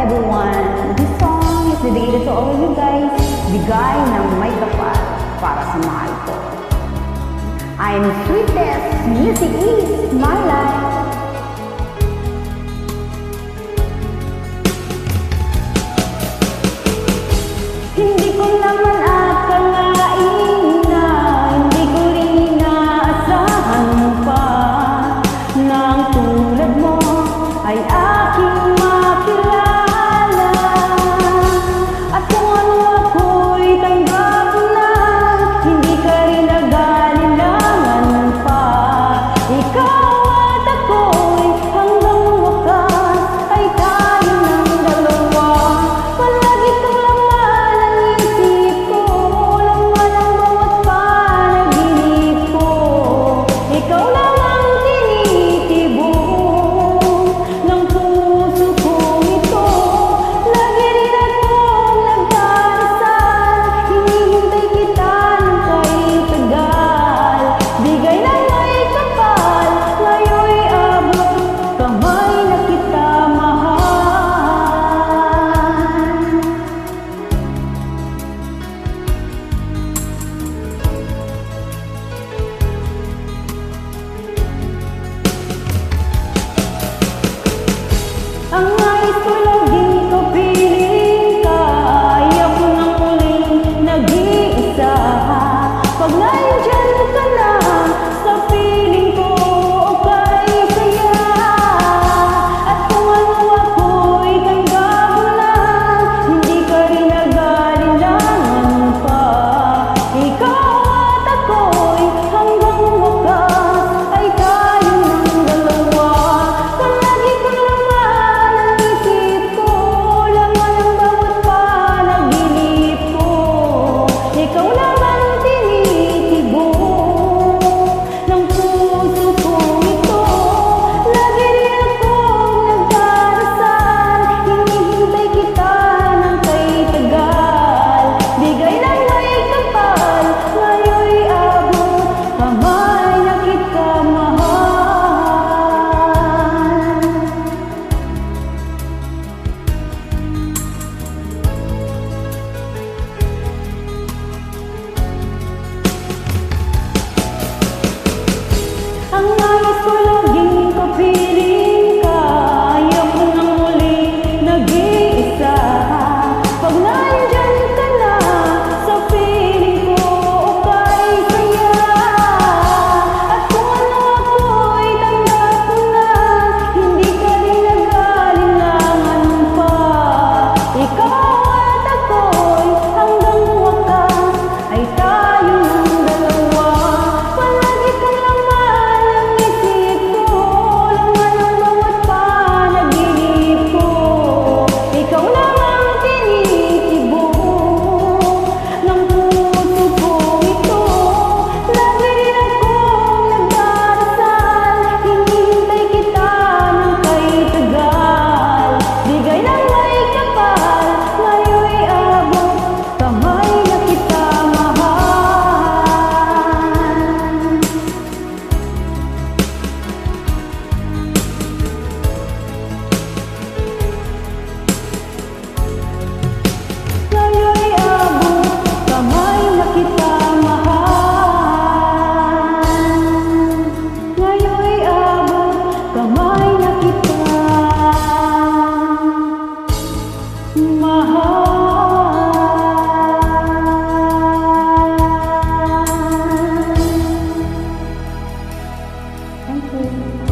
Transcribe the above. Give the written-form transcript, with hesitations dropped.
everyone. This song is dedicated to all of you guys. Bigay ng may kapal para sa mahal ko. I'm Sweetest. Music is my life. Hindi ko naman akalain na hindi ko rin inaasahan pa na ang tulad mo ay aking makilala. At kung ano ako'y tanggap na, hindi ka rin nag-alinlangan pa. Ikaw at ako'y hanggang wakas ay tayo ng dalawa. Palagi kang laman ang isip ko, laman ang bawat panaginip ko. Ikaw lang ang tinitibok ng puso kong ito. Lagi rin akong nagdarasal, hinihintay kita ng kahit tagal. Bigay ng may kapal, ngayon'y abot kamay na kita mahal. Ang nais ko laging kapiling ka, ayaw ko nang muling nag-iisa. Pag nandyan ka na sa piling ko, okay saya. At kung ano ako'y tanggap na, hindi ka rin nag-alinlangan pa. Ikaw at ako'y hanggang wakas ay tayo ng dalawa. Palagi kang laman ang isip ko, laman ang bawat panaginip ko. Ikaw lang ang tinitibok ng puso kong ito. Lagi rin akong nagdarasal, hinihintay kita ng kahit tagal. Bigay ng may kapal, ngayon'y abot kamay na kita mahal. Ang nais ko laging kapiling ka, ayaw ko nang muling nag-iisa. Pag nandyan ka na sa piling ko, okay saya. At kung ano ako'y tanggap na, hindi ka rin nag-alinlangan pa. Ikaw at ako'y hanggang wakas ay tayo ng dalawa. Palagi kang laman ang isip ko, laman ang bawat panaginip ko. Ikaw lang ang tinitibok ng puso kong ito. Lagi rin akong nagdarasal, hinihintay kita ng kahit tagal. Bigay ng may kapal, ngayon'y abot kamay na kita mahal. Ngayon'y abot kamay na kita mahal. Ngayon'y abot kamay na kita mahal. Thank you.